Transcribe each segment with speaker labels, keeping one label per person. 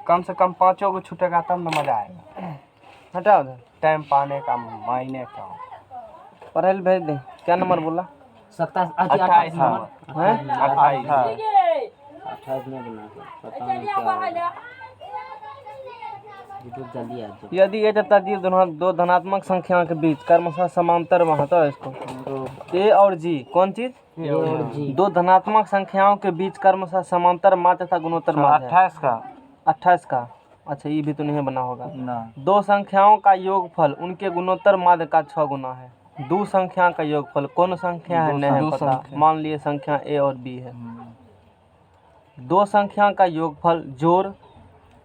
Speaker 1: कम से कम 5 को छूटेगा तब ना मजा आएगा। हटाओ उधर, टाइम पाने का मायने का। पढ़ाई भेज दे। क्या नंबर बोला?
Speaker 2: 28
Speaker 1: नंबर है।
Speaker 2: 28 में बना पता नहीं क्या जल्दी आ जाए।
Speaker 1: यदि ये तर्जीह दो धनात्मक संख्या के बीच क्रमशः समांतर में होता है इसको ए और जी। कौन चीज?
Speaker 2: ए और जी।
Speaker 1: दो धनात्मक संख्याओं के बीच क्रमशः समांतर माध्य तथा गुणोत्तर माध्य। 28 का। अच्छा, ये भी तो नहीं बना होगा ना। दो संख्याओं का योगफल उनके गुणोत्तर माध्य का 6 गुना है। दो संख्या का योगफल कौन संख्या है नहीं पता। मान लिए संख्या ए और बी है। दो संख्या का योगफल जोड़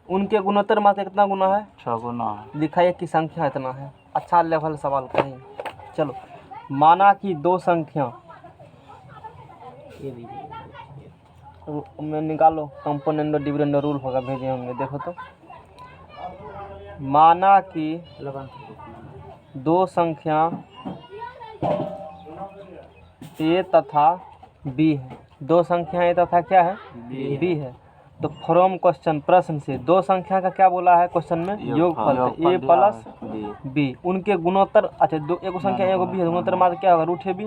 Speaker 1: उनके गुणोत्तर माध्य कितना गुना है? 6 गुना। दिखाइए कि संख्या इतना है। अच्छा लेवल सवाल करें। चलो, माना कि दो संख्या में निकालो कंपोनेंट और डिविडेंड रूल होगा, भेजे होंगे। देखो तो, माना कि दो संख्या ए तथा बी है। दो संख्या ए तथा क्या है? बी है। तो फ्रॉम क्वेश्चन, प्रश्न से दो संख्या का क्या बोला है क्वेश्चन में? योगफल। ए प्लस बी उनके गुणोत्तर। अच्छा, दो एक संख्या ए को बी है, गुणोत्तर माध्य क्या होगा? रूट ए बी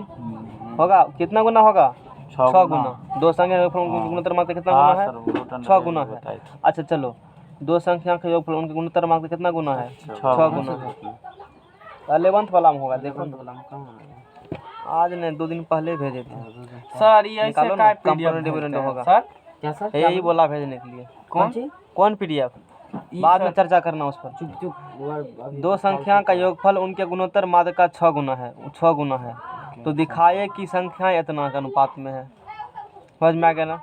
Speaker 1: होगा। कितना गुना होगा? 6 गुना। दो संख्या का गुणोत्तर माध्य कितना गुना है? 6 गुना है। अच्छा चलो, दो संख्या का योगफल उनके गुणोत्तर माध्य कितना गुना है? 6 गुना है। 11th वाला में होगा। देखो आज नहीं, 2 दिन पहले भेजे थे सर। ये ऐसे का पीडीएफ होगा सर?
Speaker 2: क्या सर?
Speaker 1: यही बोला भेजने के लिए। कौन पीडीएफ? बाद में चर्चा करना उस पर। चुप। दो संख्या का योगफल उनके गुणोत्तर माध्य का 6 गुना है। 6 गुना है तो दिखाए कि संख्या इतना के अनुपात में है। समझ में आ गया ना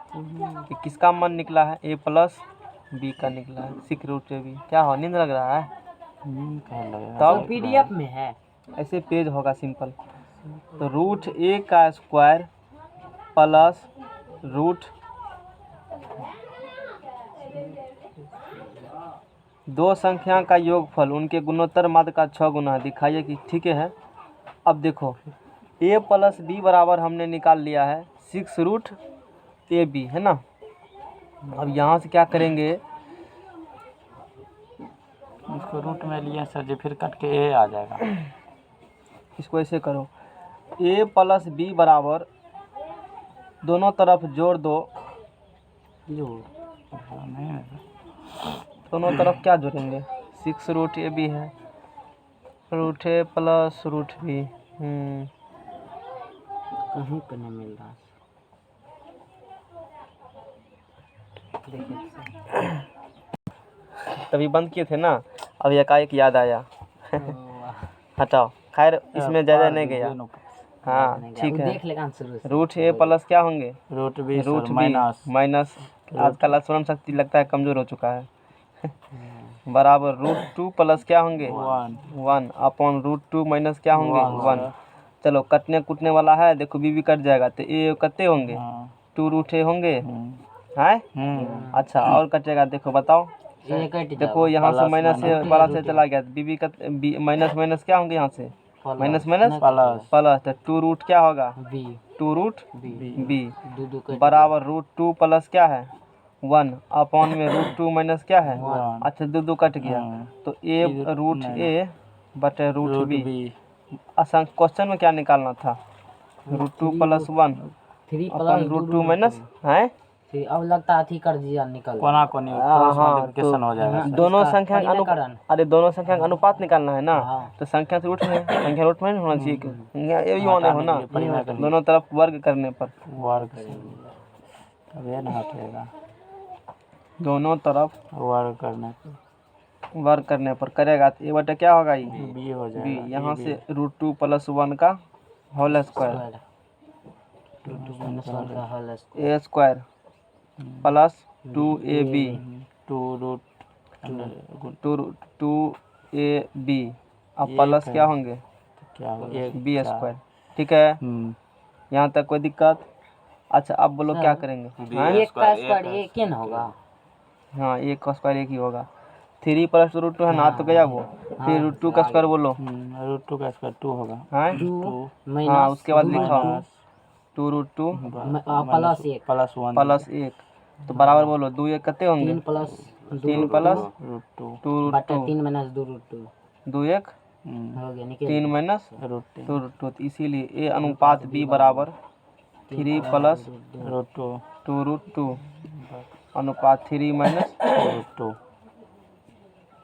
Speaker 1: कि किसका मान निकला है? ए प्लस बी का निकला है। सिक रूट ए बी। क्या हो, नींद लग रहा है?
Speaker 2: तब पीडीएफ में है।
Speaker 1: ऐसे पेज होगा सिंपल। तो रूट ए का स्क्वायर प्लस रूट दो संख्या का योगफल उनके गुणोत्तर माध्य का 6 गुना है। दिखाइए कि ठीक है। अब देखो, ए प्लस बी बराबर हमने निकाल लिया है 6 रूट ए बी, है ना। अब यहाँ से क्या करेंगे?
Speaker 3: इसको रूट में लिया सर जी, फिर कट के ए आ जाएगा।
Speaker 1: इसको ऐसे करो, ए प्लस बी बराबर दोनों तरफ जोड़ दो। दोनों तरफ क्या जोड़ेंगे? 6 रूट ए बी है, रूट ए प्लस रूट बी।
Speaker 2: कहीं पे नहीं मिल रहा।
Speaker 1: तभी बंद किए थे ना, अब एकाएक याद आया। हटाओ, खैर इसमें ज़्यादा नहीं गया। हाँ ठीक है।
Speaker 2: देख लेगा शुरू से।
Speaker 1: रूट ए प्लस क्या होंगे?
Speaker 3: Root B
Speaker 1: minus. आजकल स्मरण शक्ति लगता है कमज़ोर हो चुका है। बराबर रूट 2 प्लस क्या होंगे? 1 अपॉन रूट 2 माइनस क्या होंगे? 1। चलो, कटने कुटने वाला है। देखो बी भी कट जाएगा तो ए कते होंगे? 2 रूट ए होंगे हैं। अच्छा, और कटेगा? देखो बताओ। देखो यहाँ से माइनस से प्लस से चला गया, बी माइनस माइनस क्या होंगे? यहाँ से माइनस माइनस प्लस। तो 2 रूट क्या होगा? 2 रूट बी बराबर रूट 2 प्लस क्या है? 1 अपॉन में रूट 2 माइनस क्या है? अच्छा, 2 कट गया तो ए रूट ए बटे रूट बी। असल क्वेश्चन में क्या निकालना था? Root 2 plus 1 upon root 2 minus है।
Speaker 2: अब लगता है कर दिया निकल।
Speaker 3: कोना कोनी क्रॉस मल्टीप्लिकेशन हो जाएगा।
Speaker 1: दोनों संख्या का अनुपात। अरे दोनों संख्या का अनुपात निकालना है ना। तो संख्या से रूट में संख्या रूट में होना चाहिए। ये होने हो ना, दोनों तरफ वर्ग करने पर।
Speaker 3: वर्ग तब ये ना हटेगा।
Speaker 1: दोनों तरफ वर्ग करने पर करेगा तो ये बटे क्या होगा? ये
Speaker 3: बी हो जाएगा।
Speaker 1: बी। यहाँ से रूट 2 प्लस 1 का whole square A square plus 2ab 2ab अब प्लस क्या होंगे? B square. ठीक है, यहाँ तक कोई दिक्कत? अच्छा, अब बोलो क्या करेंगे?
Speaker 2: एक का स्क्वायर एक ही ना होगा।
Speaker 1: हाँ, एक का स्क्वायर एक ही होगा। 3 प्लस रूट 2 है ना, तो गया वो। फिर रूट 2 का स्क्वायर बोलो।
Speaker 3: रूट 2 का स्क्वायर 2 होगा।
Speaker 1: हाँ, उसके बाद लिखो 2 रूट 2
Speaker 2: प्लस 1
Speaker 1: प्लस 1 तो बराबर बोलो 2 1 कितने होंगे
Speaker 2: 3 plus
Speaker 1: 3 plus
Speaker 3: root two
Speaker 1: 2 root
Speaker 2: बटा
Speaker 1: 2
Speaker 2: 3 माइनस 2 रूट 2
Speaker 1: 2 1
Speaker 2: हो गया निकल
Speaker 1: 3 माइनस
Speaker 3: रूट
Speaker 1: 2 रूट 2, तो इसीलिए ए अनुपात बी बराबर 3 प्लस
Speaker 3: रूट टू
Speaker 1: 2 रूट 2 अनुपात 3 माइनस
Speaker 3: रूट टू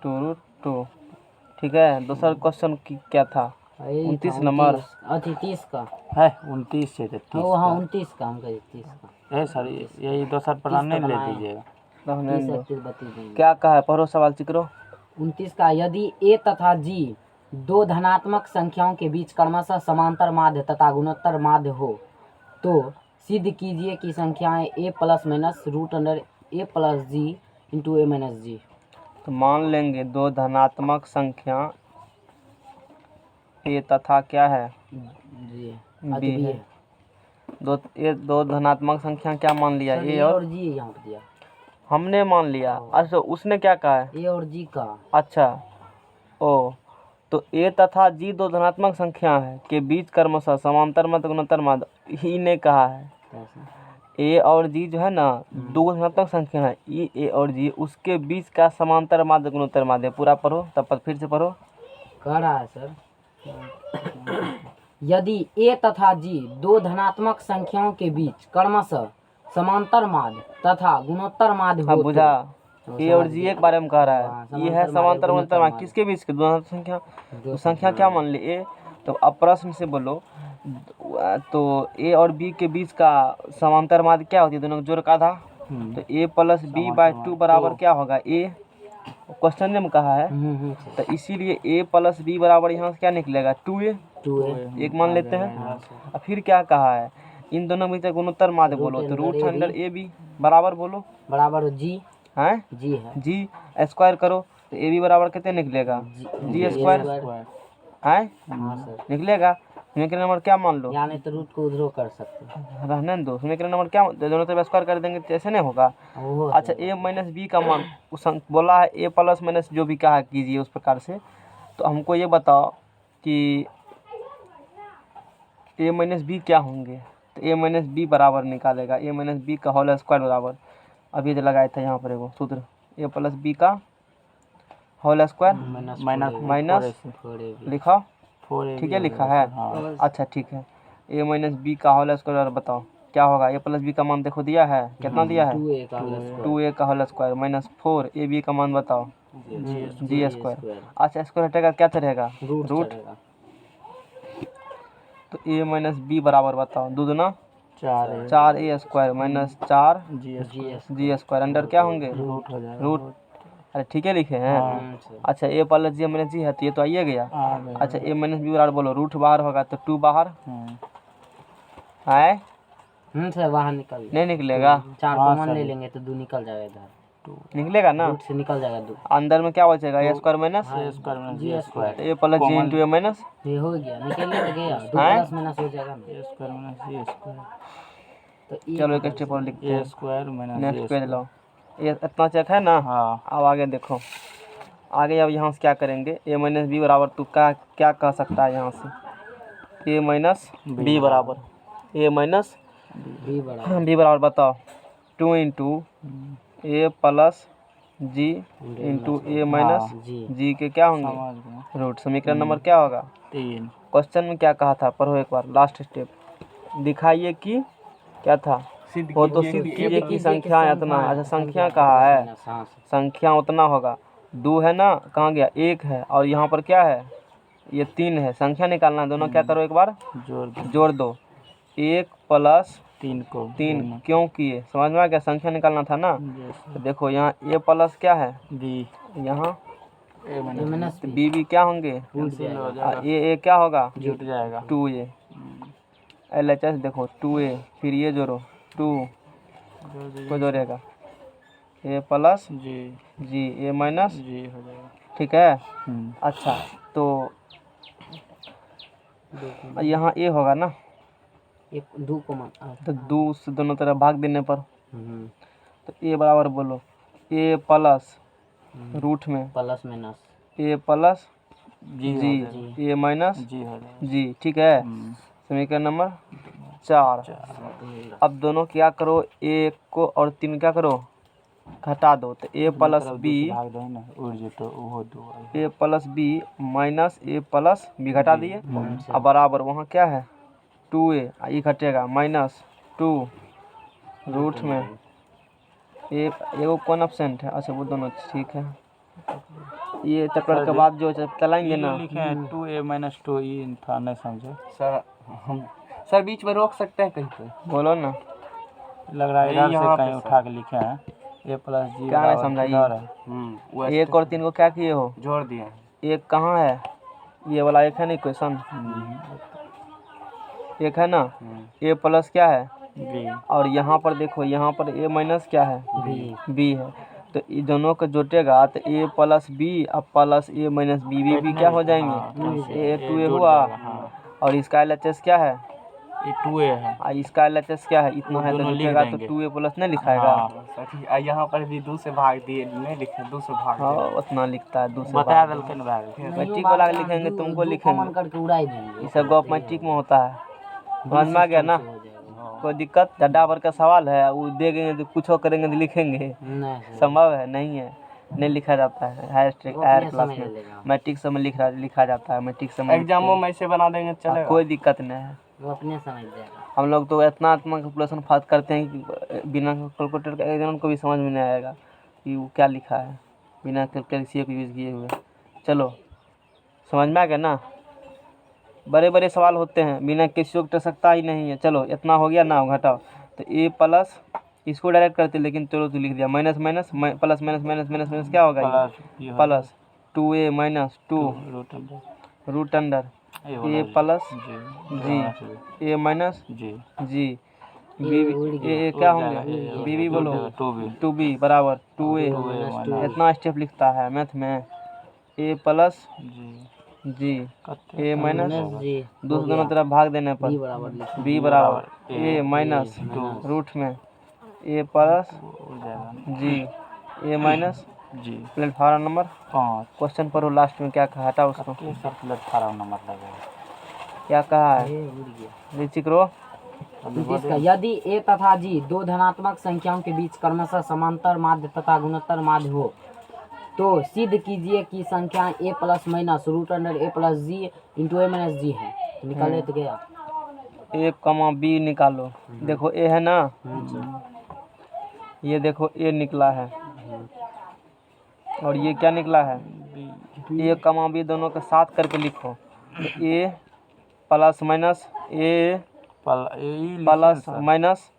Speaker 1: 2 रूट 2। ठीक है, दूसरा क्वेश्चन क्या था 29 नंबर।
Speaker 2: अच्छा 30 का
Speaker 3: है 29 से 30
Speaker 2: हाँ हाँ 29 का हम कहे 30 का
Speaker 3: है सर, यही दूसरा प्लान नहीं ले दीजिएगा।
Speaker 1: 30
Speaker 2: 31 32 देंगे।
Speaker 1: क्या कहा है, पढ़ो सवाल चिकरो।
Speaker 2: 29 का यदि ए तथा जी दो धनात्मक संख्याओं के बीच क्रमशः समांतर माध्य तथा गुणोत्तर माध्य हो तो सिद्ध कीजिए कि संख्याएं ए प्लस माइनस रूट अंडर ए प्लस जी इंटू ए माइनस जी।
Speaker 1: तो मान लेंगे दो धनात्मक संख्या ए तथा क्या है
Speaker 2: जी
Speaker 1: बी है। दो धनात्मक संख्या क्या मान लिया, ए और
Speaker 2: जी यहाँ पे दिया
Speaker 1: हमने मान लिया। अच्छा उसने क्या कहा है,
Speaker 2: ए और जी का
Speaker 1: अच्छा ओ, तो ए तथा जी दो धनात्मक संख्या है के बीच क्रमशः समांतर माध्य गुणोत्तर माध्य ही ने कहा है। ए और जी जो है ना दो धनात्मक संख्या है, ए और जी उसके बीच का समांतर माध्य गुणोत्तर माध्य। पूरा पढ़ो तब पर फिर से पढ़ो।
Speaker 2: कह रहा है सर यदि ए तथा जी दो धनात्मक संख्याओं के बीच क्रमशः समांतर माध्य तथा गुणोत्तर माध्य हो
Speaker 1: अब बुझा,
Speaker 2: तो
Speaker 1: ए और जी एक बारे में कह रहा है, ये है समांतर गुणोत्तर माध्य किसके बीच के, दो धनात्मक संख्या। तो संख्या क्या मान ली ए, तो अब प्रश्न से बोलो तो ए और बी के बीच का समांतर माध्य क्या होती है, दोनों का जोड़ का आधा। तो ए प्लस बी बाई 2 बराबर क्या होगा ए, क्वेश्चन में कहा है। तो इसीलिए ए प्लस बी बराबर यहाँ से क्या निकलेगा 2a, एक मान लेते हैं। और फिर क्या कहा है, इन दोनों में से गुणोत्तर माध्य बोलो तो रूट अंडर ए बी बराबर बोलो
Speaker 2: बराबर जी
Speaker 1: है
Speaker 2: जी है
Speaker 1: जी स्क्वायर करो तो ए बी बराबर कितने निकलेगा जी स्क्वायर है
Speaker 2: हाँ सर
Speaker 1: निकलेगा। समीकरण नंबर क्या मान लो,
Speaker 2: यानी तो रूट को उधरो कर सकते हैं
Speaker 1: रहने दो। समीकरण नंबर क्या, दोनों तरफ स्क्वायर कर देंगे तो ऐसे नहीं होगा।
Speaker 2: वो
Speaker 1: अच्छा ए माइनस बी का मान बोला है, ए प्लस माइनस जो भी कहा कीजिए उस प्रकार से। तो हमको ये बताओ कि ए माइनस बी क्या होंगे, तो ए माइनस बी बराबर निकालेगा ए माइनस बी का होल स्क्वायर बराबर, अभी जो लगाया था यहाँ पर एगो सूत्र, ए प्लस बी का होल स्क्वायर माइनस लिखा, ठीक है लिखा है। अच्छा ठीक है, ए माइनस बी का होल स्क्वायर और बताओ क्या होगा। ए प्लस बी का मान देखो दिया है, कितना दिया है 2a का whole square minus 4 A B का मान बताओ जी स्क्वायर। अच्छा स्क्वायर हटेगा क्या चढ़ेगा रूट, तो ए माइनस बी बराबर बताओ दो दूना 4a स्क्वायर माइनस 4 जी स्क्वायर अंडर क्या होंगे रूट। अरे ठीक है लिखे हैं। अच्छा ए प्लस जी माइनस जी है तो ये तो आइए गया। अच्छा ए माइनस बी बराबर बोलो रूट बाहर होगा तो 2 बाहर है
Speaker 2: सर बाहर निकल
Speaker 1: नहीं निकलेगा,
Speaker 2: 4 कॉमन ले लेंगे तो 2 निकल जाएगा इधर
Speaker 1: निकलेगा ना,
Speaker 2: रूट से निकल जाएगा 2
Speaker 1: अंदर में क्या बचेगा ए स्क्वायर माइनस
Speaker 2: जी स्क्वायर
Speaker 1: ए प्लस जी इंटू ए माइनस
Speaker 2: ये हो गया निकलने तो गया 2 प्लस माइनस हो जाएगा ना तो
Speaker 1: चलो एक स्टेप और लिखते हैं
Speaker 3: स्क्वायर
Speaker 1: नेक्स्ट पेज लो। ये इतना चेक है ना। अब आगे देखो, आगे अब यहाँ से क्या करेंगे, ए माइनस बी बराबर तू क्या कह सकता है यहाँ से, ए माइनस बी बराबर ए माइनस
Speaker 2: बी
Speaker 1: बराबर बताओ 2 इंटू ए प्लस जी इंटू ए माइनस जी के क्या होंगे रूट। समीकरण नंबर क्या होगा
Speaker 3: 3।
Speaker 1: क्वेश्चन में क्या कहा था, पढ़ो एक बार लास्ट स्टेप, दिखाइए कि क्या था वो तो सिद्ध कीजिए कि संख्या इतना। अच्छा संख्या कहा है, संख्या उतना होगा 2 है ना, कहाँ गया 1 है और यहाँ पर क्या है ये 3 है। संख्या निकालना है, दोनों क्या करो एक बार जोड़ दो 1 प्लस
Speaker 3: 3
Speaker 1: क्यों किए समझ में आ गया, संख्या निकालना था ना। तो देखो यहाँ ए प्लस क्या है
Speaker 3: बी,
Speaker 1: यहाँ बी बी क्या होंगे ए क्या होगा
Speaker 3: जुट जाएगा
Speaker 1: 2a LHS देखो 2a फिर ये जोड़ो 2 को जोड़ेगा ए प्लस जी ए माइनस
Speaker 3: जी हो जाएगा
Speaker 1: ठीक है। अच्छा तो यहाँ ए होगा ना,
Speaker 2: एक 2 कॉमन
Speaker 1: तो 2 से दोनों तरफ भाग देने पर तो ए बराबर बोलो ए प्लस रूट में
Speaker 2: प्लस माइनस
Speaker 1: ए प्लस
Speaker 3: जी
Speaker 1: ए माइनस
Speaker 3: जी हो जाएगा
Speaker 1: जी ठीक है। समीकरण नंबर 4। अब दोनों क्या करो, एक को और 3 क्या करो, घटा दो। तो a प्लस बी,
Speaker 3: भाग दो ना, उड़ जेतो वो दो।
Speaker 1: a plus B minus a plus B घटा दिए। अब बराबर वहाँ क्या है 2a, ये घटेगा माइनस 2 रूट में एगो कौन एब्सेंट है, अच्छा वो दोनों ठीक है। ये चक्कर के बाद जो चलाएंगे ना,
Speaker 3: लिखे हैं 2a माइनस 2, ये था नहीं समझे
Speaker 4: सर हम सर बीच में रोक सकते हैं कहीं पे?
Speaker 1: बोलो ना
Speaker 3: लग रहा है
Speaker 4: नहीं,
Speaker 3: इधर
Speaker 4: यहाँ
Speaker 3: से
Speaker 4: पे
Speaker 3: कहीं
Speaker 4: सर।
Speaker 3: उठा के लिखे हैं a प्लस जी
Speaker 1: क्या नहीं समझा ये?
Speaker 4: वो
Speaker 1: 1 और 3 को क्या किए हो,
Speaker 4: जोड़ दिए हैं।
Speaker 1: एक कहाँ है, ये वाला एक है नहीं क्वेश्चन, एक है ना, a प्लस क्या है
Speaker 3: बी
Speaker 1: और यहाँ पर देखो, यहाँ पर a माइनस क्या है b है। तो ये दोनों को जुटेगा तो a प्लस बी अब प्लस a माइनस बी क्या हो जाएंगे, a 2a हुआ। और इसका LHS क्या है,
Speaker 3: ये 2a है।
Speaker 1: और इसका LHS क्या है, इतना है तो
Speaker 3: दोनों लिख
Speaker 1: जुटेगा तो
Speaker 3: देंगे।
Speaker 1: 2a प्लस नहीं लिखाएगा।
Speaker 3: हाँ,
Speaker 4: सर ठीक है, यहाँ पर भी 2 से भाग दिए, नहीं लिखे 2 से भाग
Speaker 1: हाँ
Speaker 4: दिए।
Speaker 1: उतना लिखता है, दूसरे
Speaker 3: बता दल के भाग
Speaker 1: मैट्रिक वाला के लिखेंगे, तुमको लिखेंगे,
Speaker 2: करके उड़ाई देंगे।
Speaker 1: ये सब गॉप मैट्रिक में होता है। समझ में आ गया ना, कोई दिक्कत, डड्डा भर का सवाल है वो देंगे तो कुछ करेंगे तो लिखेंगे,
Speaker 2: नहीं
Speaker 1: संभव है नहीं है, नहीं लिखा जाता है। हायर क्लास में मैट्रिक समय लिखा जाता है, मैट्रिक समय
Speaker 4: एग्जामों में ऐसे बना देंगे चलेगा?
Speaker 1: कोई दिक्कत नहीं है।
Speaker 2: वो अपने समझ जाएगा।
Speaker 1: हम लोग तो इतना कैलकुलेशन फास्ट करते हैं कि बिना कैलकुलेटर के एग्जाम को भी समझ में नहीं आएगा कि वो क्या लिखा है, बिना कैलकुलेटर को यूज़ किए हुए। चलो समझ में आ गया ना, बड़े बड़े सवाल होते हैं बिना किसी को टर सकता ही नहीं है। चलो इतना हो गया ना, घटाओ तो a प्लस, इसको डायरेक्ट करते लेकिन चलो तो लिख दिया माइनस माइनस प्लस माइनस क्या होगा ये plus 2a minus 2 root under a plus ji a minus जी बी क्या होंगे बी बोलो 2b बराबर 2a। इतना स्टेप लिखता है मैथ में, a plus ji a minus
Speaker 2: G
Speaker 1: दोनों तरफ भाग देने पर
Speaker 2: बी बराबर लिखो।
Speaker 1: b बराबर a माइनस रूट में a plus ji a minus
Speaker 3: जी
Speaker 1: प्लेटफार्म नंबर
Speaker 3: 5
Speaker 1: क्वेश्चन पर लास्ट में क्या कहा था उसको,
Speaker 3: सर प्लेटफार्म नंबर लगा
Speaker 1: क्या कहा है
Speaker 2: ये उड़ गया।
Speaker 1: ऋचिक रो,
Speaker 2: इसका यदि a तथा g दो धनात्मक संख्याओं के बीच क्रमशः समांतर माध्य तथा गुणोत्तर माध्य हो तो सिद्ध कीजिए कि संख्या a plus minus root under a plus G into a minus G है। तो निकाले तो गया
Speaker 1: a कमा b निकालो। देखो a है ना, ये देखो a निकला है और ये क्या निकला है, a कमा b दोनों के साथ करके लिखो तो a plus minus a plus minus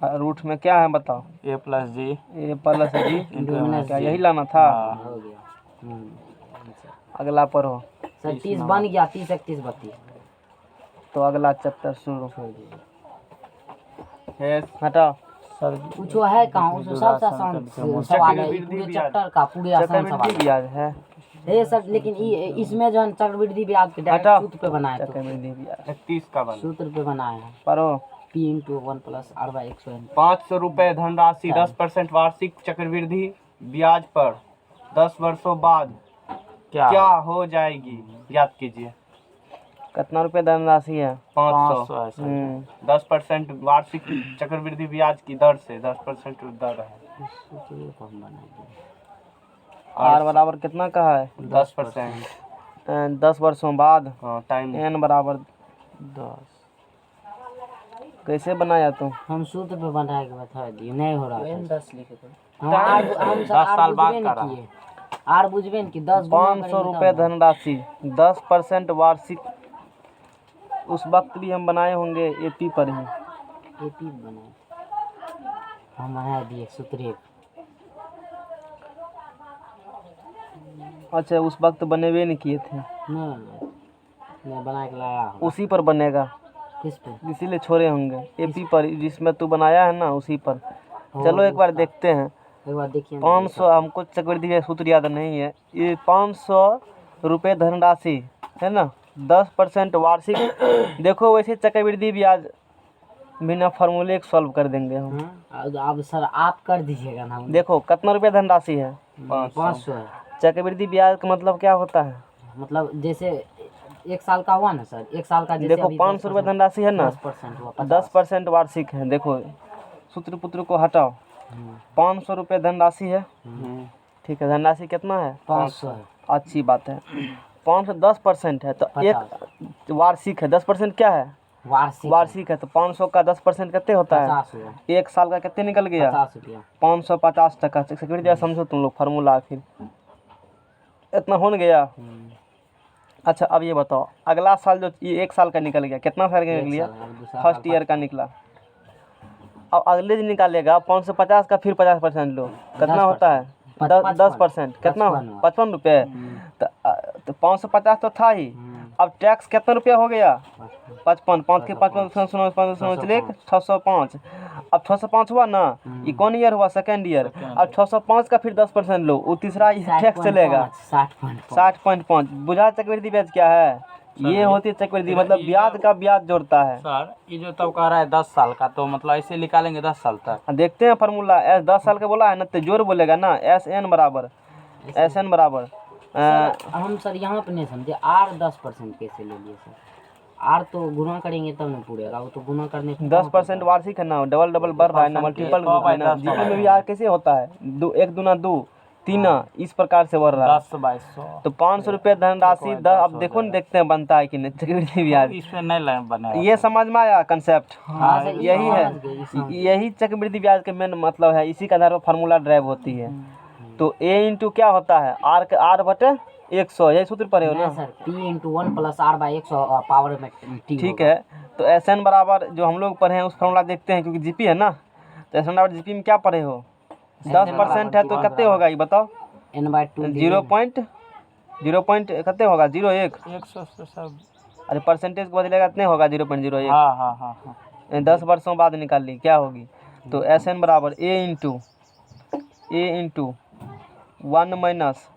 Speaker 1: root में क्या है बताओ,
Speaker 3: a plus ji
Speaker 1: a plus G क्या यही लाना था।
Speaker 2: हो गया।
Speaker 1: अगला पढ़ो,
Speaker 2: सर 30 बन गया, 30 31 32
Speaker 1: तो अगला चैप्टर शुरू
Speaker 4: है
Speaker 1: हटाओ।
Speaker 3: सर
Speaker 2: कुछ है कहाँ उस सबसे आसान सवाल है पूरे चैप्टर का, पूरे आसान सवाल
Speaker 1: चक्रवृद्धि ब्याज है,
Speaker 2: है सर। लेकिन इसमें जो है चक्रवृद्धि ब्याज के डायरेक्ट
Speaker 1: हटाओ।
Speaker 2: सूत्र पे बनाए तो
Speaker 1: चक्रवृद्धि ब्याज
Speaker 4: 31 का बन।
Speaker 2: सूत्र पे बनाए हैं
Speaker 1: पढ़ो,
Speaker 2: p into 1 plus r by 100
Speaker 4: 500 रुपए धनराशि 10% वार्षिक चक्रवृद्धि ब्याज पर 10 वर्षों बाद क्या हो जाएगी, याद कीजिए।
Speaker 1: कितना रुपए धनराशि है
Speaker 4: 500
Speaker 3: है सर।
Speaker 4: 10% वार्षिक चक्रवृद्धि ब्याज की दर से 10% दर है।
Speaker 2: सूत्र को हम बनाएंगे।
Speaker 1: आर बराबर कितना का है
Speaker 4: 10%।
Speaker 1: 10 वर्षों बाद
Speaker 4: हाँ टाइम
Speaker 1: एन बराबर 10। कैसे बनाया तुम,
Speaker 2: हम सूत्र पे बना के बता दिए, नहीं हो रहा है
Speaker 1: 10 लिखे थे,
Speaker 2: हम
Speaker 3: 10 साल बाद करा।
Speaker 2: किए आर बुझबे न कि 10
Speaker 1: 500 रुपए धनराशि 10% वार्षिक, उस वक्त भी हम बनाए होंगे एपी पर ही।
Speaker 2: एपी बनाए हम बना दिए सूत्र एक।
Speaker 1: अच्छा उस वक्त बने हुए नहीं किए थे,
Speaker 2: नहीं बना के लाया हूँ।
Speaker 1: उसी पर बनेगा
Speaker 2: किस पे
Speaker 1: इसीलिए छोड़े होंगे एपी पर, जिसमें तू बनाया है ना उसी पर। चलो एक बार देखते हैं।
Speaker 2: एक बार देखिए
Speaker 1: 500 हमको चक्रवृद्धि का सूत्र याद नहीं है, ये 500 रुपये धनराशि है ना, 10% वार्षिक। देखो वैसे चक्रवृद्धि ब्याज बिना फार्मूले के सॉल्व कर देंगे हम।
Speaker 2: अब सर आप कर दीजिएगा ना।
Speaker 1: देखो कितना रुपये धनराशि है
Speaker 2: 500 है,
Speaker 1: चक्रवृद्धि ब्याज का मतलब क्या होता है,
Speaker 2: मतलब जैसे 1 साल का हुआ ना सर, 1 साल का जैसे
Speaker 1: देखो
Speaker 2: अभी
Speaker 1: 500 रुपये धनराशि है ना,
Speaker 2: 10% हुआ
Speaker 1: 10% वार्षिक है। देखो सूत्र पुत्र को हटाओ, 500 रुपये धनराशि है, ठीक है। धनराशि कितना है?
Speaker 2: 500 है।
Speaker 1: अच्छी बात है। 500 10% है तो एक वार्षिक है। 10% क्या है? वार्षिक है। तो 500 का 10% कितने होता है?
Speaker 2: 50 हुआ।
Speaker 1: एक साल का कितने निकल गया?
Speaker 2: 50 रुपया।
Speaker 1: 550 टका। सेक्रेटरी समझो तुम लोग फार्मूला, आखिर इतना हो गया। अच्छा अब ये बताओ, अगला साल जो ये 1 साल का निकल गया, कितना साल का निकल गया? फर्स्ट ईयर का निकला। अब अगले दिन निकालेगा 550 का, फिर 50% लो, कितना होता है? 10%। कितना? 55 रुपये। तो 550 तो था ही, अब टैक्स कितना रुपया हो गया? 55। 5 के 55 सुनो 605। अब 605 हुआ ना, ये कौन ईयर हुआ? Second year. अब 605 का फिर 10% लो, वो तीसरा टैक्स चलेगा 60.5। बुझा चक्रवृद्धि ब्याज क्या है? ये होती है चक्रवृद्धि, मतलब ब्याज का ब्याज जोड़ता है।
Speaker 3: सर ये जो तब कह रहा है 10 साल का, तो मतलब ऐसे निकालेंगे 10 साल तक।
Speaker 1: देखते हैं फार्मूला। एस 10 साल का बोला है ना, तो जोड़ बोलेगा ना, SN बराबर
Speaker 2: हम सर यहाँ पे नहीं समझे, R 10% कैसे ले लिए सर? R तो गुना करेंगे तब ना पूरेगा, वो तो गुना करने पे
Speaker 1: 10% वार्षिक है ना, डबल बढ़ रहा है ना, मल्टीपल है ना। जीपी में भी आर कैसे होता है? 1 दूना 2 3, इस प्रकार से बढ़ रहा है।
Speaker 3: 10-2200
Speaker 1: तो 500 रुपये धनराशि अब देखो ना, देखते हैं बनता है कि नहीं चक्रवृद्धि ब्याज।
Speaker 3: इसमें नहीं बना।
Speaker 1: ये समझ में आया कंसेप्ट?
Speaker 2: हाँ सर,
Speaker 1: यही है, यही चक्रवृद्धि ब्याज के मेन मतलब है। इसी के आधार पर फार्मूला ड्राइव होती है। तो A इंटू क्या होता है? R बटे 100, यही सूत्र पढ़े हो ना
Speaker 2: sir? P into 1 plus R by 100 power में T।
Speaker 1: ठीक है। तो SN बराबर जो हम लोग पढ़े हैं उस फार्मूला देखते हैं, क्योंकि जीपी है ना। तो SN बराबर जीपी में क्या पढ़े हो? 10% है तो कितने होगा ये बताओ?
Speaker 2: N/2
Speaker 1: 0. कितने होगा? 0.1।
Speaker 3: 100 से सब।
Speaker 1: अरे परसेंटेज को बदलेगा कितने होगा? 0.01।
Speaker 3: हाँ
Speaker 1: 10 वर्षों बाद निकाल ली, क्या होगी? तो SN बराबर A इंटू 1 माइनस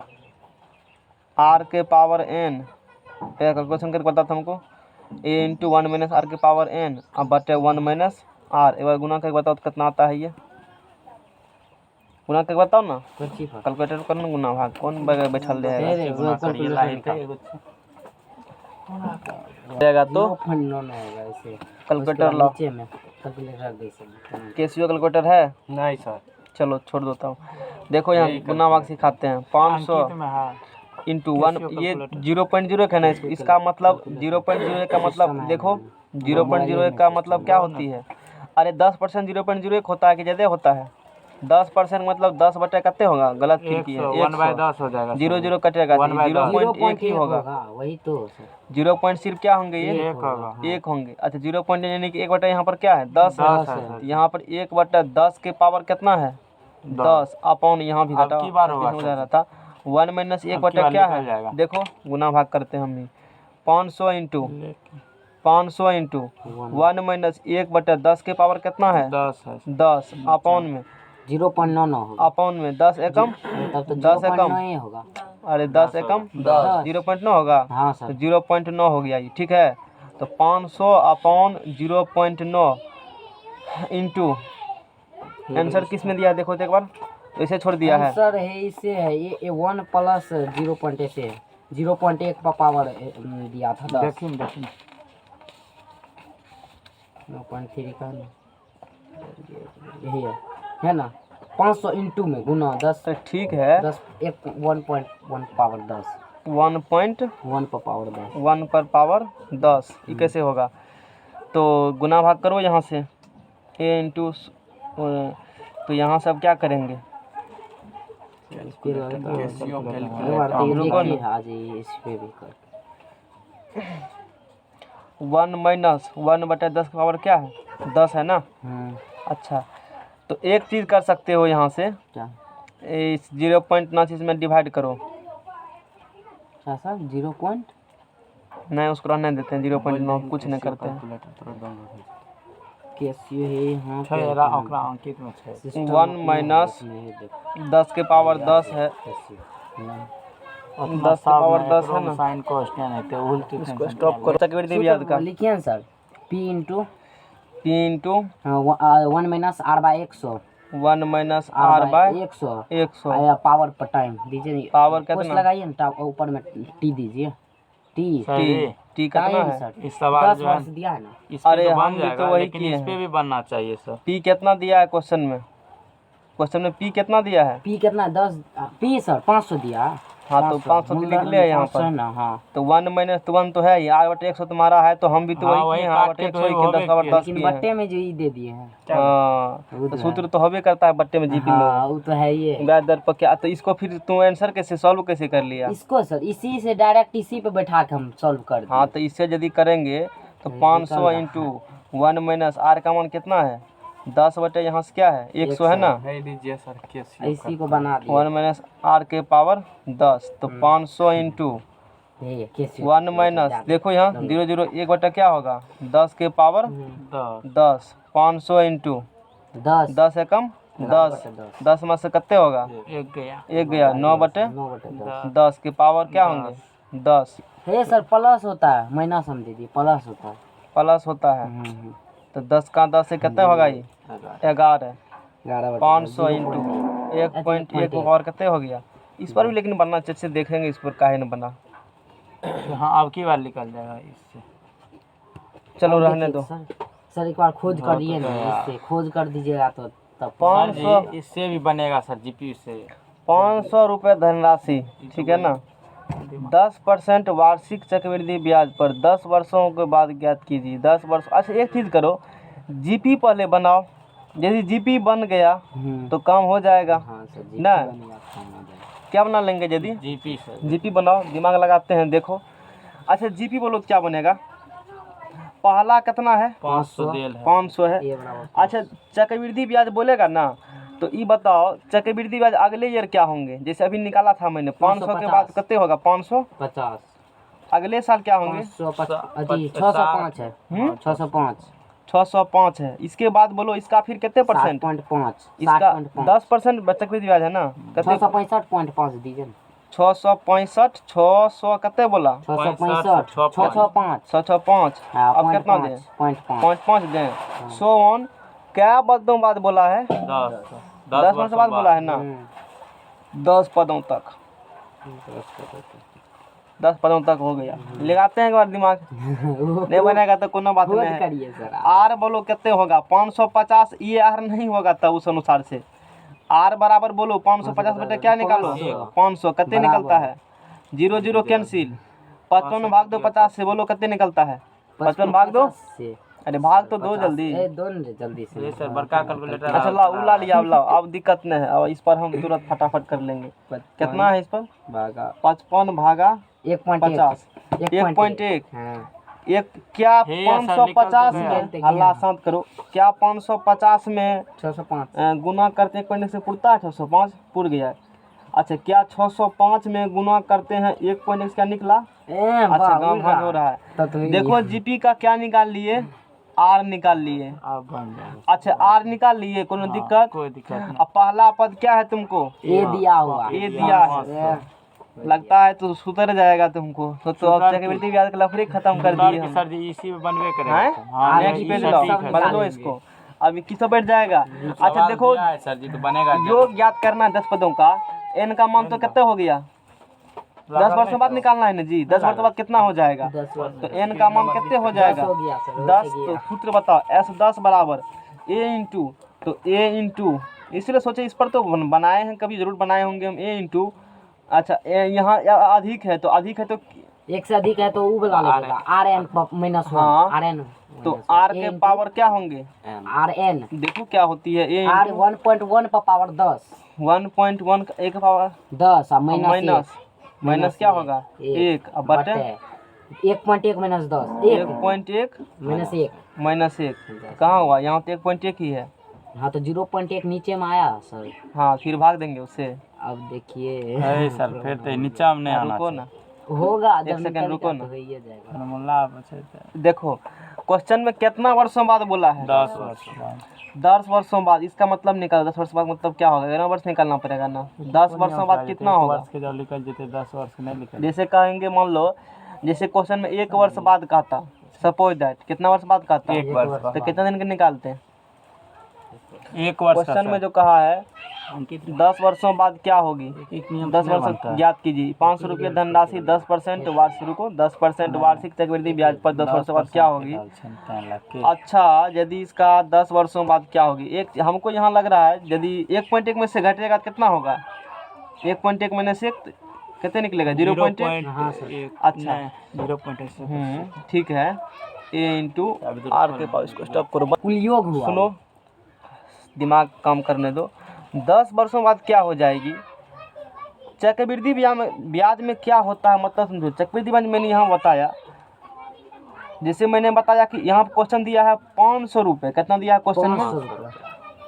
Speaker 1: R के पावर N। कैलकुलेशन करके बताता हमको। A इंटू 1 माइनस R के पावर N अब बटे 1 माइनस R। एक बार गुना करके बताओ तो कितना आता है ये? गुना करके बताओ ना, कैलकुलेटर कर ना। गुना भाग कौन बैठल रहेगा? तो कैलकुलेटर लाओ। कैसियो कैलकुलेटर है?
Speaker 4: नहीं सर।
Speaker 1: चलो छोड़ देता हूँ। देखो यहाँ गुना भाग सिखाते हैं। 500 इंटू 1, ये 0.01 है ना, इसका मतलब 0.01 का मतलब देखो, 0.01 का मतलब क्या होती है? अरे 10% 0.01 होता है कि ज़्यादा होता है? 10% मतलब 10 बटे कितने होगा? गलत फिर किए,
Speaker 3: 1/10 हो जाएगा।
Speaker 1: 0 कटेगा, 0.1 ही होगा।
Speaker 2: वही तो
Speaker 1: 0 पॉइंट सिर्फ क्या होंगे? ये 1 होंगे। अच्छा 0 पॉइंट यानी कि 1 बटा यहाँ पर क्या है? 10 है। यहाँ पर 1 बटा 10 के पावर कितना है? 10 अपॉन यहाँ भी घटा हो जा रहा था। 1 माइनस 1 बटा क्या है? देखो गुना भाग करते हैं हम ही। 500 इंटू 1 माइनस 1 बटा 10 के पावर कितना है? 10 अपॉन में
Speaker 2: 0.99 होगा।
Speaker 1: अपॉन में 10 एकम,
Speaker 2: तब तो
Speaker 1: 10 एकम,
Speaker 2: 0.9 ही होगा।
Speaker 1: अरे 10 एकम 0.9 होगा।
Speaker 2: हाँ सर।
Speaker 1: तो 0.9 हो गया ये, ठीक है। तो 500 अपॉन 0.9 इंटू आंसर किस में दिया है? देखो तो एक बार, इसे छोड़ दिया है।
Speaker 2: आंसर है इसे है ये 1 प्लस 0. ऐसे 0.1 का पावर दिया था 10।
Speaker 3: देखिए
Speaker 2: 0.3 का यही है ना। 500 इंटू में गुना 10।
Speaker 1: तो ठीक है।
Speaker 2: 10 1.1 पावर 10
Speaker 1: 1.1
Speaker 2: पर पावर 10
Speaker 1: 1 पर पावर 10। ये कैसे होगा? तो गुना भाग करो यहाँ से। A इंटू, तो यहाँ से अब क्या करेंगे?
Speaker 2: आज इस पे भी कर
Speaker 1: 1 माइनस 1 बटा 10 का पावर क्या है? 10 है ना। अच्छा तो एक चीज़ कर सकते हो यहाँ से,
Speaker 2: क्या?
Speaker 1: इस 0.9 इसमें डिवाइड करो।
Speaker 2: क्या सर? 0 पॉइंट
Speaker 1: नहीं उसको रहने देते हैं। 0.9 कुछ नहीं करते हैं।
Speaker 2: कैसे है यहाँ पे?
Speaker 3: अंकित में
Speaker 1: 1 माइनस 10 के पावर 10 है। 10 के पावर 10 है ना।
Speaker 3: साइन क्वेश्चन है तो उल्टी
Speaker 1: इसको स्टॉप करो। चक्रवृद्धि ब्याज का
Speaker 2: लिखिए ना sir. P into 1 minus R by 100
Speaker 1: 1 minus R by
Speaker 2: 100 power पर टाइम दीजिए।
Speaker 1: पावर
Speaker 2: कुछ
Speaker 1: कितना?
Speaker 2: लगाइए ना, ऊपर में T दीजिए। टी
Speaker 3: सर
Speaker 1: टी
Speaker 3: ये
Speaker 1: टी कितना
Speaker 2: टाइम
Speaker 1: है?
Speaker 2: सर
Speaker 3: इस सवाल
Speaker 2: 10
Speaker 3: जो है
Speaker 2: वर्ष दिया है ना।
Speaker 3: इस पे
Speaker 1: अरे
Speaker 3: तो
Speaker 1: हम
Speaker 3: बन
Speaker 1: भी तो
Speaker 3: जाएगा
Speaker 1: वही
Speaker 3: लेकिन
Speaker 1: किए
Speaker 3: इस
Speaker 1: हैं।
Speaker 3: पे भी बनना चाहिए सर।
Speaker 1: पी कितना दिया है क्वेश्चन में? क्वेश्चन में पी कितना दिया है?
Speaker 2: पी कितना 10 पी सर 500 दिया।
Speaker 1: हाँ तो 500 तो लिख ले यहाँ
Speaker 2: 500
Speaker 1: पर।
Speaker 2: ना। हाँ
Speaker 1: तो 1 माइनस तो 1 तो है ही, आर बटे 100 तुम्हारा है तो हम भी तो
Speaker 3: हाँ,
Speaker 1: वही
Speaker 3: वही
Speaker 1: किए हैं,
Speaker 3: काट
Speaker 1: आर बटे
Speaker 3: के
Speaker 1: 100
Speaker 3: तो
Speaker 1: ही
Speaker 3: वो
Speaker 1: किए,
Speaker 3: होबे
Speaker 1: 10 का
Speaker 3: किए।
Speaker 1: 10
Speaker 2: लेकिन
Speaker 1: किए हैं।
Speaker 2: बट्टे में जो ये दे दिए हैं
Speaker 1: हाँ
Speaker 2: वो
Speaker 1: तो
Speaker 2: तो
Speaker 1: सूत्र
Speaker 2: है।
Speaker 1: तो होबे करता है बट्टे में जीपी में
Speaker 2: हाँ
Speaker 1: वो।
Speaker 2: वो तो है ये।
Speaker 1: ब्याज दर पर क्या, तो इसको फिर तू आंसर कैसे सॉल्व कैसे कर लिया?
Speaker 2: इसको सर इसी से डायरेक्ट इसी पे बैठा के हम सॉल्व कर दिए।
Speaker 1: हाँ तो इससे यदि करेंगे तो
Speaker 2: ये
Speaker 1: 500
Speaker 2: निकल रहा
Speaker 1: इंटू 1 माइनस आर का मान कितना है? 10 बटे यहाँ से क्या है 100 है ना?
Speaker 4: है लीजिए सर
Speaker 2: इसी को बना दिए।
Speaker 1: 1 माइनस आर के पावर 10 तो 500 इंटू
Speaker 2: ये कैसे
Speaker 1: 1 माइनस, देखो यहाँ 0 0 1 बटा क्या होगा 10 के पावर 10 500 इंटू
Speaker 2: 10
Speaker 1: 10 एकम 10 10 में से कितने होगा?
Speaker 3: एक गया।
Speaker 1: 1 गया 9 बटे
Speaker 2: 9/10।
Speaker 1: 10 के पावर क्या होंगे 10
Speaker 2: हे सर प्लस होता है, माइनस हम दे दिए, प्लस होता है।
Speaker 1: प्लस होता है। तो 10 का 10 से कितने होगा ये 11 500 इंटू 1.1 और कितने हो गया? इस पर भी लेकिन बनना अच्छे से देखेंगे, इस पर काहे न बना।
Speaker 3: हाँ अब की बार निकल जाएगा इससे।
Speaker 1: चलो रहने दो।
Speaker 2: सर एक बार खोज करिए ना, इससे खोज कर दीजिएगा तो तब।
Speaker 1: 500
Speaker 3: जी, इससे भी बनेगा सर जीपी से।
Speaker 1: 500 रुपये धनराशि, ठीक है ना, 10% वार्षिक चक्रवृद्धि ब्याज पर 10 वर्षों के बाद ज्ञात कीजिए। 10 वर्ष, अच्छा एक चीज़ करो, जीपी पहले बनाओ, यदि जीपी बन गया तो काम हो जाएगा
Speaker 2: हाँ सर जी
Speaker 1: ना।
Speaker 2: बनेगा, काम हो जाएगा।
Speaker 1: क्या बना लेंगे यदि?
Speaker 3: GP sir.
Speaker 1: जीपी बनाओ, दिमाग लगाते हैं देखो। अच्छा जीपी बोलो क्या बनेगा? पहला कितना है?
Speaker 3: 500 देल है।
Speaker 1: 500 है।
Speaker 2: ये बराबर
Speaker 1: अच्छा चक्रवृद्धि ब्याज बोलेगा ना, तो ये बताओ चक्रवृद्धि ब्याज अगले ईयर क्या होंगे? जैसे अभी निकाला था मैंने 500 के बाद कितने होगा 500,
Speaker 2: 50
Speaker 1: अगले साल क्या होंगे?
Speaker 2: 605 है। 605
Speaker 1: 605 है। इसके बाद बोलो इसका फिर कितने परसेंट?
Speaker 2: 7.5
Speaker 1: इसका 10% चक्रवृद्धि ब्याज है ना, कितने?
Speaker 2: 665.5 दीजिए ना।
Speaker 1: 665 600 कितने बोला?
Speaker 2: 665 605
Speaker 1: 605 अब कितना दें? 5.5 दें। सो ऑन क्या पदों बाद बोला है? 10 वर्ष बाद बोला है ना, 10 पदों तक, 10 पदों तक हो गया। लगाते हैं एक बार दिमाग, नहीं बनेगा तो कोनो बात नहीं है।
Speaker 2: करिए सर।
Speaker 1: आर बोलो कितने होगा? 550, ये आर नहीं होगा तब उस अनुसार से आर बराबर बोलो 550 बटे क्या निकालो 500 कितने निकलता है? 0 0 कैंसिल, 55 भाग दो 50 से, बोलो कितने निकलता है? 55 भाग दो, अरे भाग तो दो जल्दी।
Speaker 2: जल्दी से
Speaker 3: ये सर बड़का कैलकुलेटर।
Speaker 1: अच्छा लाओ उला लिया, अब लाओ, अब दिक्कत नहीं है, अब इस पर हम तुरंत फटाफट कर लेंगे। कितना है इस पर?
Speaker 2: भागा
Speaker 1: 55 भागा 50 1.1
Speaker 2: हाँ।
Speaker 1: एक क्या
Speaker 3: हे
Speaker 1: 550
Speaker 3: निकल
Speaker 1: में,
Speaker 2: गया।
Speaker 1: अल्लाह शांत करो, क्या 550 में
Speaker 2: 605
Speaker 1: गुना करते 1.1 से पुरता है? 605 पुर गया। अच्छा क्या 605 में गुना करते हैं 1.1 क्या निकला? अच्छा गाँव भाग हो रहा है। देखो जीपी का क्या निकाल लिए? आर निकाल लिए।
Speaker 3: अब बन जाएगा।
Speaker 1: अच्छा आर निकाल लिए, कोनो दिक्कत?
Speaker 3: कोई दिक्कत नहीं।
Speaker 1: अब पहला पद क्या है तुमको?
Speaker 2: ए दिया हुआ
Speaker 1: ए दिया है, लगता है तो सुधर जाएगा तुमको। तो अब चक्रवृद्धि ब्याज का लफड़े खत्म कर दिए हम।
Speaker 3: सर जी इसी में बनवे
Speaker 1: हैं?
Speaker 3: करेगा। हाँ
Speaker 1: नेक्स्ट पेज
Speaker 3: सर,
Speaker 1: लो,
Speaker 3: ठीक है,
Speaker 1: बदलो इसको, अभी किस बैठ जाएगा। अच्छा देखो
Speaker 3: सर जी तो बनेगा।
Speaker 1: योग ज्ञात करना है 10 पदों का, एन का मान तो कितना हो गया? 10 वर्षों बाद निकालना है ना जी। 10 वर्षों बाद कितना हो जाएगा?
Speaker 2: 10 वर्ष
Speaker 1: तो एन का मान कितने हो जाएगा?
Speaker 2: हो गया सर
Speaker 1: 10। तो सूत्र बताओ, एस 10 बराबर ए इंटू, तो ए इंटू, इसलिए सोचे इस पर तो बनाए हैं, कभी जरूर बनाए होंगे हम। ए इंटू, अच्छा यहाँ अधिक है तो अधिक है तो
Speaker 2: एक से अधिक है तो वो वाला लगेगा आर एन माइनस
Speaker 1: हाँ।
Speaker 2: आर एन
Speaker 1: तो आर के पावर क्या होंगे?
Speaker 2: आर एन
Speaker 1: देखो क्या होती है, ए
Speaker 2: आर 1.1 पर पावर 10
Speaker 1: 1.1 का एक पावर
Speaker 2: 10 और
Speaker 1: माइनस माइनस क्या होगा? 1 अब बटे
Speaker 2: 1.1 माइनस 10
Speaker 1: 1.1
Speaker 2: माइनस 1
Speaker 1: कहाँ हुआ? यहाँ तो 1.1 ही है।
Speaker 2: हाँ तो 0.1 नीचे में आया सर।
Speaker 1: हाँ फिर भाग देंगे उससे।
Speaker 2: अब देखिए
Speaker 3: है सर फिर तो नीचा में नहीं आना
Speaker 1: रुको ना,
Speaker 2: होगा
Speaker 1: एक सेकंड रुको ना।
Speaker 2: हो ही जाएगा।
Speaker 3: चाहिए। मुल्ला बचे थे।
Speaker 1: देखो क्वेश्चन में कितना वर्षों बाद बोला है?
Speaker 3: 10 वर्ष बाद।
Speaker 1: 10 वर्षों बाद, इसका मतलब निकाल। 10 वर्ष बाद मतलब क्या होगा? 11 वर्ष निकालना पड़ेगा ना। 10 वर्षों बाद कितना होगा?
Speaker 3: वर्ष के जब निकल जेते 10 वर्ष के नहीं निकल।
Speaker 1: जैसे कहेंगे, मान लो जैसे क्वेश्चन में 1 वर्ष बाद कहता, सपोज दैट कितना वर्ष बाद कहता?
Speaker 3: 1 वर्ष
Speaker 1: तो कितना दिन के निकालते हैं?
Speaker 3: 1 वर्ष
Speaker 1: क्वेश्चन में जो कहा है
Speaker 3: अंकित
Speaker 1: 10 वर्षों बाद क्या होगी?
Speaker 3: एक नियम
Speaker 1: 10
Speaker 3: कितना
Speaker 1: वर्ष
Speaker 3: बनता है?
Speaker 1: ज्ञात कीजिए। 500 रुपये धनराशि 10% वार्षिक को 10% वार्षिक चक्रवृद्धि ब्याज पर 10 वर्षों बाद क्या होगी?
Speaker 3: 10 लाख के
Speaker 1: अच्छा, यदि इसका 10 वर्षों बाद क्या होगी? एक हमको यहाँ लग रहा है यदि 1.1 में से घटेगा तो कितना होगा? 1.1 में से कितने निकलेगा? 0.1।
Speaker 2: हाँ सर।
Speaker 1: अच्छा
Speaker 3: 0.8
Speaker 1: ठीक है। ए इंटू आर के पास इसको स्टॉप करो।
Speaker 2: कुल योग हुआ।
Speaker 1: सुनो, दिमाग काम करने दो। 10 वर्षों बाद क्या हो जाएगी? चक्रवृद्धि ब्याज में क्या होता है मतलब समझो। चक्रवृद्धि ब्याज मैंने यहाँ बताया, जैसे मैंने बताया कि यहाँ क्वेश्चन दिया है 500 रुपये। कितना दिया है क्वेश्चन में?
Speaker 2: 500 रुपये।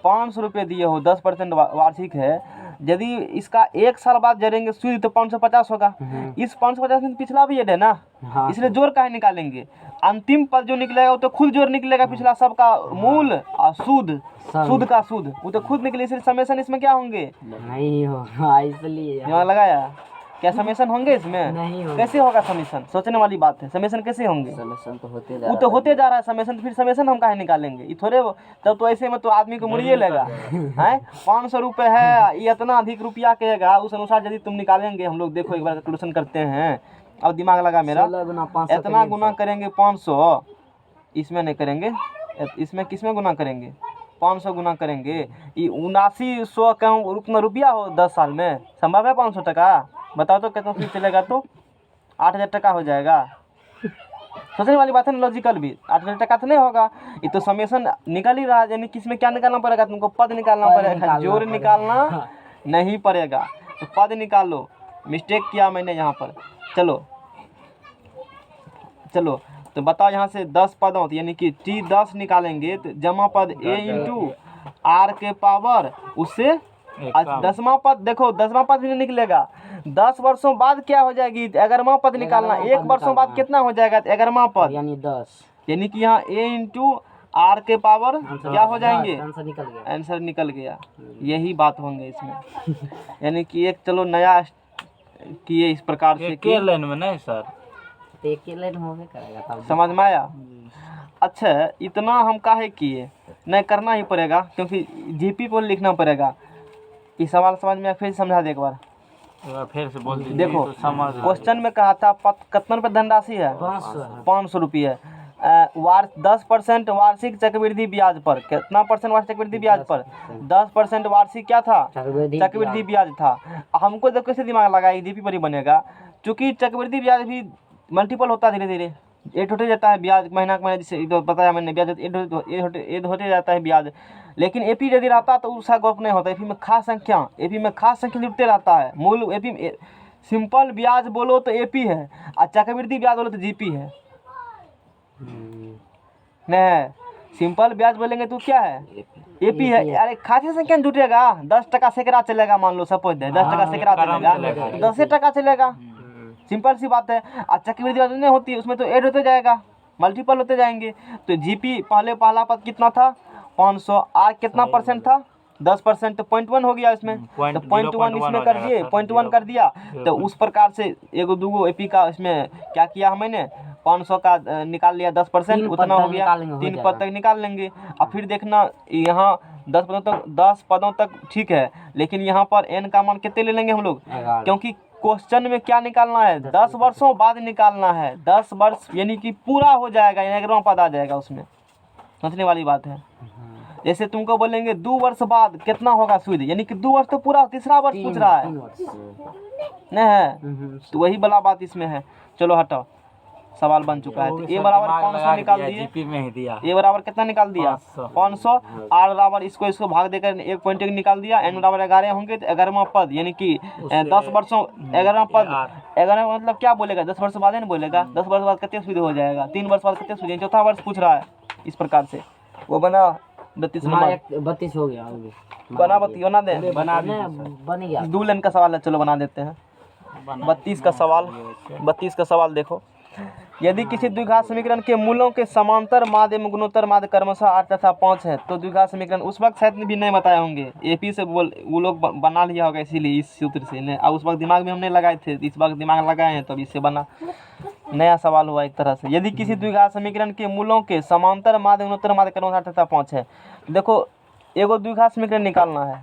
Speaker 1: 500 रुपये दिए हो, 10% वार्षिक है। यदि इसका 1 साल बाद जड़ेंगे सूद तो 550 होगा। इस 550 में पिछला भी है ना,
Speaker 2: हाँ
Speaker 1: इसलिए जोड़ काहे निकालेंगे? अंतिम पद जो निकलेगा वो तो खुद जोड़ निकलेगा, पिछला सबका मूल और सूद, सूद का सूद वो तो खुद निकले, इसलिए समेसन इसमें क्या होंगे?
Speaker 2: नहीं होगा, इसलिए
Speaker 1: यहाँ लगाया क्या समेसन होंगे इसमें?
Speaker 2: नहीं होगा।
Speaker 1: कैसे होगा समेसन? सोचने वाली बात है। समेसन कैसे होंगे?
Speaker 2: समेसन तो होते
Speaker 1: वो तो होते जा रहा है समेसन, फिर समेसन हम काहे निकालेंगे? ये थोड़े तब तो ऐसे में तो आदमी को मुड़िए लेगा है। 500 रुपये है, ये इतना अधिक रुपया कहेगा, उस अनुसार यदि तुम निकालेंगे, हम लोग देखो एक बार कैलकुलेशन करते हैं। अब दिमाग लगा मेरा।
Speaker 2: 16 गुना 500
Speaker 1: इतना गुना करेंगे 500, इसमें नहीं करेंगे, इसमें किसमें गुना करेंगे? 500 गुना करेंगे। ये 7900 का उतना रुपया हो 10 साल में संभव है? 500 टका बताओ तो कितना फीस चलेगा? तो 8000 टका हो जाएगा। सोचने वाली बात है ना, लॉजिकल भी। 8000 टका तो नहीं होगा। ये तो समेसन निकल ही रहा है, यानी किसमें क्या निकालना पड़ेगा तुमको? पद निकालना पड़ेगा, जोड़ निकालना नहीं पड़ेगा। तो पद निकालो। मिस्टेक किया मैंने यहाँ पर। चलो चलो तो बताओ यहाँ से 10 पदों यानी कि T10 निकालेंगे तो जमा पद A इंटू आर के पावर उससे 10वां पद। देखो 10वां पद भी नहीं निकलेगा। 10 वर्षों बाद क्या हो जाएगी? 11वां पद निकालना। 1 वर्षों बाद कितना हो जाएगा? 11वां पद,
Speaker 2: यानी 10,
Speaker 1: यानी कि यहाँ A इंटू आर के पावर क्या हो जाएंगे?
Speaker 2: आंसर निकल गया।
Speaker 1: आंसर निकल गया। यही बात होंगे इसमें। यानी कि एक चलो नया किए इस प्रकार से
Speaker 3: के लाइन में नहीं सर,
Speaker 2: तो एक ही लाइन होवे करेगा तब।
Speaker 1: समझ में आया? अच्छा, इतना हम काहे किए? नहीं करना ही पड़ेगा क्योंकि जीपी पर लिखना पड़ेगा। इस सवाल समझ में फिर समझा दे एक बार।
Speaker 3: फिर से बोल दीजिए
Speaker 1: देखो
Speaker 3: तो समझ
Speaker 1: क्वेश्चन में कहा था कितना रुपये धनराशि है? 500 रुपये। 10% वार्षिक चक्रवृद्धि ब्याज पर। कितना परसेंट वार्षिक चक्रवृद्धि ब्याज पर? 10% वार्षिक क्या था? चक्रवृद्धि ब्याज था। हमको देखो कैसे दिमाग लगा, जीपी पर ही बनेगा। चूंकि चक्रवृद्धि ब्याज भी मल्टीपल होता है, धीरे धीरे एड होते जाता है ब्याज, महीना का महीना, जिसे बताया मैंने, ब्याज एड होते जाता है ब्याज। लेकिन एपी यदि रहता तो उसका गप नहीं होता। एपी में खास संख्या जुड़ते रहता है। मूल एपी में सिंपल ब्याज बोलो तो एपी है, और चक्रवृद्धि ब्याज बोलो तो जीपी है। नहीं, सिंपल ब्याज बोलेंगे तो क्या है? एपी है। अरे खासी संख्या जुटेगा। 10 टका सैकड़ा चलेगा, मान लो सपोज दे 10 टका सैकड़ा चलेगा, 10 टका चलेगा। सिंपल सी बात है। और चक्रवृद्धि ब्याज नहीं होती, उसमें तो ऐड होते जाएगा, मल्टीपल होते जाएंगे। तो जीपी पहला पद कितना था? 500। आर कितना परसेंट था? 10%, तो 0.1 हो गया इसमें। तो 0.1 इसमें कर दिए, 0.1 कर दिया। तो उस प्रकार से एगो दूगो एपी का इसमें क्या किया मैंने? 500 का निकाल लिया 10%, उतना हो गया। 3 पद तक निकाल लेंगे। और फिर देखना यहाँ 10 पदों तक ठीक है, लेकिन यहाँ पर एन का मान कितने ले लेंगे हम लोग? क्योंकि क्वेश्चन में क्या निकालना है? 10 वर्षों बाद निकालना है। 10 वर्ष यानी कि पूरा हो जाएगा, 11वां पद आ जाएगा उसमें। समझने वाली बात है। जैसे तुमको बोलेंगे 2 वर्ष बाद कितना होगा सूद, यानी कि 2 वर्ष तो पूरा, तीसरा वर्ष पूछ रहा है नहीं है? तो वही वाला बात इसमें है। चलो हटाओ, सवाल बन चुका है। तो ए बराबर 500 निकाल दिए।
Speaker 3: जीपी में ही दिया।
Speaker 1: ए बराबर कितना निकाल दिया? 500। आर बराबर इसको भाग देकर 1.1 निकाल दिया। एन बराबर 11 होंगे तो 11वां पद, यानी कि 10 वर्षों 11वां पद। 11 मतलब क्या बोलेगा? 10 वर्ष बाद ही बोलेगा। 10 वर्ष बाद कितने सूद हो जाएगा? 3 वर्ष बाद कितने सूद? चौथा वर्ष पूछ रहा है इस प्रकार से। वो बना 32
Speaker 2: 32 हो गया।
Speaker 1: बना बना दे,
Speaker 2: बन गया।
Speaker 1: 2 लाइन का सवाल है, चलो बना देते हैं। 32 का सवाल देखो। यदि किसी द्विघात समीकरण के मूलों के समांतर माध्य एवं गुणोत्तर माध्य क्रमशः 8 तथा 5 है तो द्विघात समीकरण, उस वक्त शायद भी नहीं बताए होंगे, एपी से वो लोग बना लिया होगा, इसीलिए इस सूत्र से नहीं। और उस वक्त दिमाग में हमने लगाए थे, इस वक्त दिमाग लगाए हैं तो अभी इससे बना नया सवाल हुआ एक तरह से। यदि किसी द्विघात समीकरण के मूलों के समांतर माध्य गुणोत्तर माध्य क्रमशः 8 तथा 5 है। देखो एगो द्विघात समीकरण निकालना है,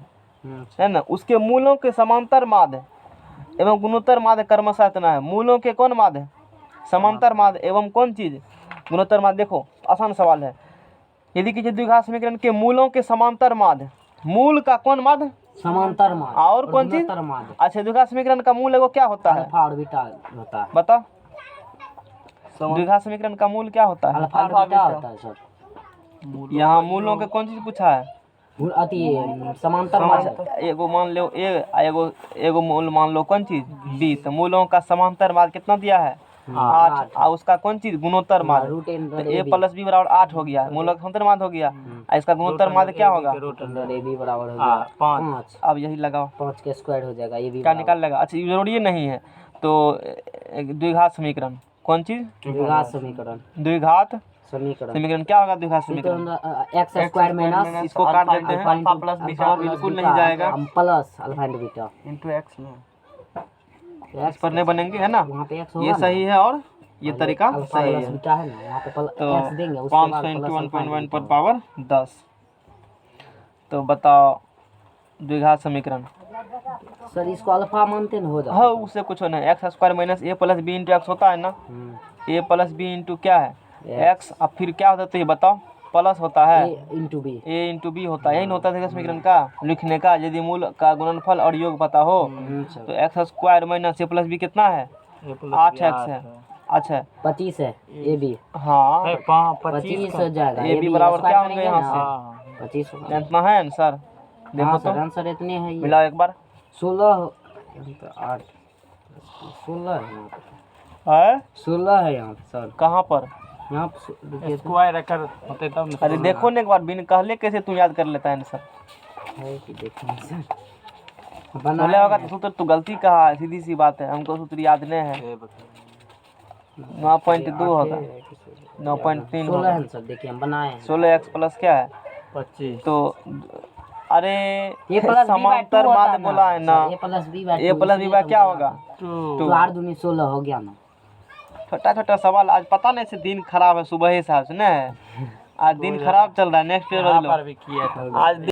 Speaker 1: है ना, उसके मूलों के समांतर माध्य एवं गुणोत्तर माध्य क्रमशः इतना है। मूलों के कौन माध्य? समांतर माध्य एवं कौन चीज? गुणोत्तर माध्य। देखो आसान सवाल है। यदि किसी द्विघात समीकरण के मूलों के समांतर माध्य, मूल का कौन माध्य?
Speaker 2: समांतर माध्य
Speaker 1: और कौन चीज?
Speaker 2: गुणोत्तर माध्य।
Speaker 1: अच्छा, द्विघात समीकरण का मूल है वो क्या होता है?
Speaker 2: अल्फा और बीटा होता है।
Speaker 1: बता, द्विघात समीकरण का मूल क्या होता है?
Speaker 2: अल्फा और बीटा होता है सर।
Speaker 1: यहाँ मूलों के कौन चीज पूछा है?
Speaker 2: अति समांतर माध्य।
Speaker 1: एगो मान लो ए, एगो मूल मान लो कौन चीज? बी। तो मूलों का समांतर माध्य कितना दिया है? 8। और उसका कौन चीज? गुणोत्तर माध्य।
Speaker 2: रूट एन
Speaker 1: तो a प्लस बी बराबर 8 हो गया, मूलों का समांतर माध्य हो गया। और इसका गुणोत्तर माध्य क्या होगा?
Speaker 2: अंडर ए बी बराबर हो गया 5।
Speaker 1: अब यही लगाओ,
Speaker 2: 5 के स्क्वायर हो जाएगा। ये भी
Speaker 1: क्या निकाल लेगा? अच्छा, ये जरूरी नहीं है। तो द्विघात समीकरण कौन चीज?
Speaker 2: द्विघात समीकरण।
Speaker 1: द्विघात
Speaker 2: समीकरण
Speaker 1: समीकरण क्या होगा? द्विघात समीकरण
Speaker 2: एक्स स्क्वायर माइनस
Speaker 1: इसको काट देते हैं।
Speaker 4: अल्फा प्लस बीटा
Speaker 1: बिल्कुल नहीं जाएगा,
Speaker 2: plus alpha into beta.
Speaker 4: Into x में
Speaker 1: इस पर नहीं बनेंगे, है ना।
Speaker 2: वहाँ पे एक्स होगा
Speaker 1: ये
Speaker 2: ना?
Speaker 1: सही है और ये तरीका
Speaker 2: अल्फा
Speaker 1: सही
Speaker 2: प्लस
Speaker 1: है।
Speaker 2: बीटा है ना, वहाँ पे
Speaker 1: तो
Speaker 2: एक्स देंगे, उसके बाद
Speaker 1: 500
Speaker 2: प्लस
Speaker 1: ×
Speaker 2: अल्फा
Speaker 1: 1.1 पर
Speaker 2: बीटा।
Speaker 1: पावर 10। तो बताओ द्विघात समीकरण।
Speaker 2: सर इसको अल्फा मानते ना हो जाता
Speaker 1: हाँ,
Speaker 2: है।
Speaker 1: उससे कुछ नहीं। एक्स स्क्वायर माइनस ए प्लस बी इंटू एक्स होता है ना। ए प्लस बी इंटू क्या है? एक्स। अब फिर क्या होता है तो ये बताओ? प्लस होता है,
Speaker 2: ए इंटू बी।
Speaker 1: ए इंटू बी होता है। यही होता है द्विघात समीकरण का लिखने का। यदि मूल का गुणनफल और योग पता हो तो एक्स स्क्वायर माइनस ए प्लस बी कितना है? 8x है। अच्छा
Speaker 2: 25 है ए बी।
Speaker 1: हाँ,
Speaker 2: 25 हो जाएगा।
Speaker 1: ए बी बराबर क्या होंगे यहाँ से?
Speaker 2: 25 होगा।
Speaker 1: इतना है आंसर? देखो
Speaker 2: हाँ
Speaker 1: तो
Speaker 2: सर आंसर इतने है। ये
Speaker 1: मिलाओ एक बार।
Speaker 2: 16 8 16 है यहाँ पे।
Speaker 1: है
Speaker 2: 16 है यहाँ पे सर।
Speaker 1: कहाँ पर?
Speaker 2: यहाँ पे रुकिए तो।
Speaker 3: स्क्वायर अगर होते तब ना।
Speaker 1: अरे देखो ना एक बार, बिन कहले कैसे तू याद कर लेता है आंसर?
Speaker 2: है कि देखें सर।
Speaker 1: बोले
Speaker 2: बनाया
Speaker 1: होगा
Speaker 2: है।
Speaker 1: तो सूत्र तू गलती कहा है, सीधी सी बात है। हमको सूत्र याद नहीं है। 9.2 होगा, 9.3
Speaker 2: 16
Speaker 1: होगा।
Speaker 2: है सर, देखिए हम बनाए हैं।
Speaker 1: 16x प्लस क्या है?
Speaker 3: 25।
Speaker 1: तो अरे
Speaker 2: ए प्लस
Speaker 1: समांतर माध्य बोला है ना।
Speaker 2: ए प्लस बी बाय
Speaker 1: ए प्लस बी बाय क्या होगा?
Speaker 2: तो 8 दूनी 16 हो गया ना।
Speaker 1: छोटा छोटा सवाल। आज पता नहीं से दिन खराब है सुबह ही से, आज दिन खराब चल रहा है। नेक्स्ट ईयर
Speaker 3: यहाँ पर भी किया था।
Speaker 1: आज